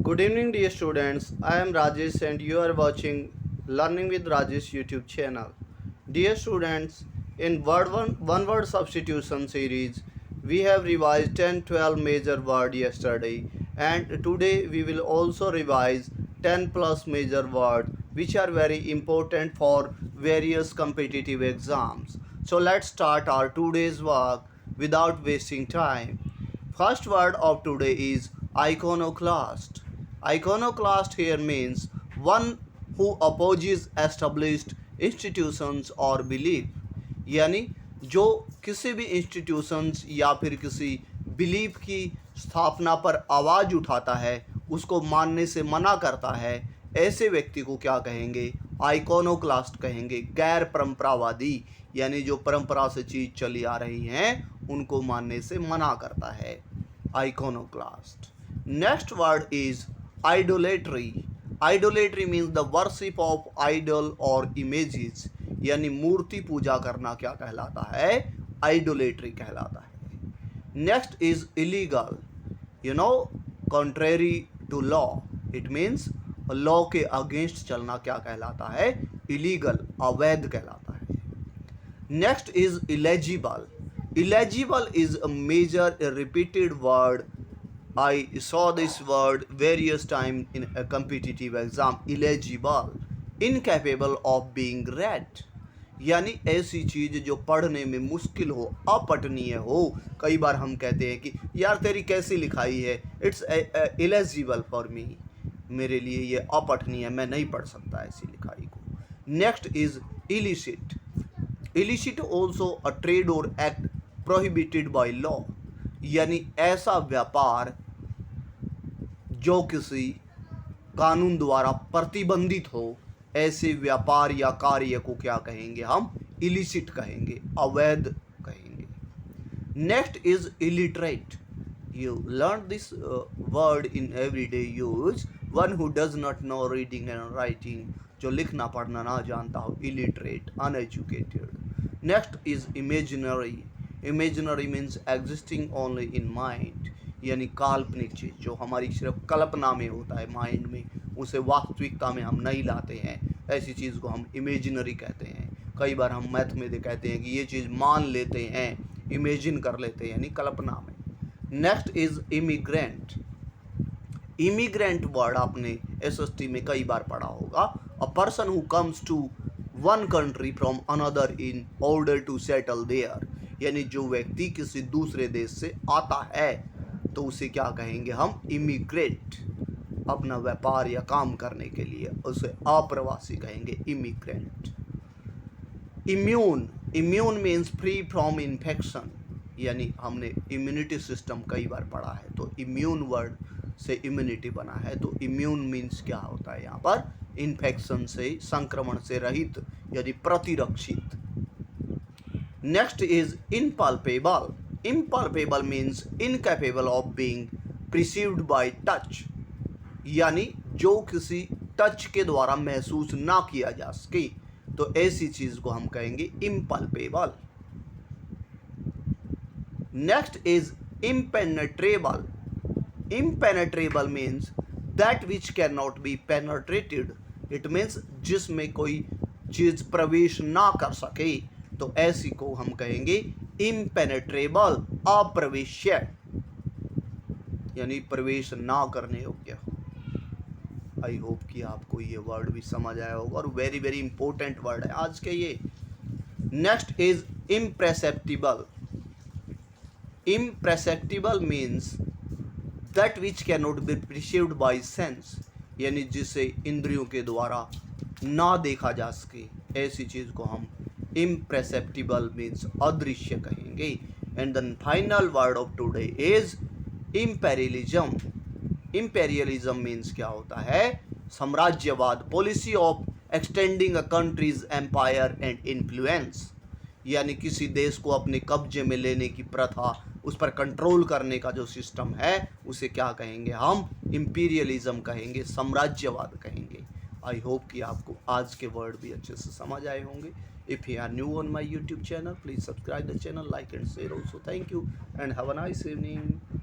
Good evening, dear students. I am Rajesh, and you are watching Learning with Rajesh YouTube channel. Dear students, in one word substitution series, we have revised 10-12 major word yesterday, and today we will also revise 10 plus major word which are very important for various competitive exams. So let's start our today's work without wasting time. First word of today is iconoclast. Iconoclast here means one who opposes established institutions or belief, यानी जो किसी भी institutions या फिर किसी belief की स्थापना पर आवाज़ उठाता है, उसको मानने से मना करता है, ऐसे व्यक्ति को क्या कहेंगे? आइकोनोक्लास्ट कहेंगे। गैर परंपरावादी, यानी जो परंपरा से चीज़ चली आ रही हैं उनको मानने से मना करता है, iconoclast. Next word is idolatry. Idolatry means the worship of idol और इमेजेस, यानी मूर्ति पूजा करना क्या कहलाता है? आइडोलेट्री कहलाता है। Next is illegal, contrary to law, it means law के अगेंस्ट चलना क्या कहलाता है? इलीगल, अवैध कहलाता है। Next is illegible. Illegible is a major repeated word. I saw this word various times in a competitive exam. Illegible, incapable of being read, यानी ऐसी चीज़ जो पढ़ने में मुश्किल हो, अपठनीय हो। कई बार हम कहते हैं कि यार तेरी कैसी लिखाई है, इट्स इलेजिबल फॉर मी, मेरे लिए ये अपठनीय, मैं नहीं पढ़ सकता ऐसी लिखाई को। Next is illicit. Illicit also a trade और एक्ट प्रोहिबिटेड बाय लॉ, यानी ऐसा व्यापार जो किसी कानून द्वारा प्रतिबंधित हो, ऐसे व्यापार या कार्य को क्या कहेंगे? हम इलिसिट कहेंगे, अवैध कहेंगे। Next is illiterate. You learn this word in everyday use. One who does not know reading and writing, जो लिखना पढ़ना ना जानता हो, illiterate, uneducated. Next is imaginary. Imaginary means existing only in mind, यानी काल्पनिक चीज़ जो हमारी सिर्फ कल्पना में होता है, माइंड में, उसे वास्तविकता में हम नहीं लाते हैं, ऐसी चीज़ को हम इमेजिनरी कहते हैं। कई बार हम मैथ में कहते हैं कि ये चीज़ मान लेते हैं, इमेजिन कर लेते हैं, यानी कल्पना में। Next is immigrant. Immigrant word आपने एसएसटी में कई बार पढ़ा होगा। A person who comes to one country from another in order to settle there, यानी जो व्यक्ति किसी दूसरे देश से आता है तो उसे क्या कहेंगे? हम इमिग्रेट, अपना व्यापार या काम करने के लिए उसे अप्रवासी कहेंगे, immigrant. Immune. Immune means free from infection, यानी हमने इम्यूनिटी सिस्टम कई बार पढ़ा है, तो इम्यून वर्ड से इम्यूनिटी बना है, तो इम्यून मीन्स क्या होता है यहाँ पर? इन्फेक्शन से, संक्रमण से रहित, यानी प्रतिरक्षित। Next is impalpable. Impalpable means incapable of being perceived by touch, यानी जो किसी टच के द्वारा महसूस ना किया जा सके, तो ऐसी चीज को हम कहेंगे impalpable. Next is impenetrable. Impenetrable means that which cannot be penetrated. It means जिसमें कोई चीज प्रवेश ना कर सके, तो ऐसी को हम कहेंगे impenetrable, अप्रवेश्य, यानी प्रवेश ना करने योग्य। आई होप कि आपको ये वर्ड भी समझ आया होगा, और वेरी वेरी इंपॉर्टेंट वर्ड है आज के ये। Next is imperceptible. Imperceptible means that which cannot be perceived by sense, यानी जिसे इंद्रियों के द्वारा ना देखा जा सके, ऐसी चीज को हम imperceptible means अदृश्य कहेंगे। And the final word of today is imperialism. Imperialism means क्या होता है? साम्राज्यवाद, policy of extending a country's empire and influence, यानी किसी देश को अपने कब्जे में लेने की प्रथा, उस पर कंट्रोल करने का जो सिस्टम है, उसे क्या कहेंगे? हम इंपीरियलिज्म कहेंगे, साम्राज्यवाद कहेंगे। आई होप कि आपको आज के वर्ड भी अच्छे से समझ आए होंगे। If you are new on my YouTube channel, please subscribe the channel, like and share also. Thank you and have a nice evening.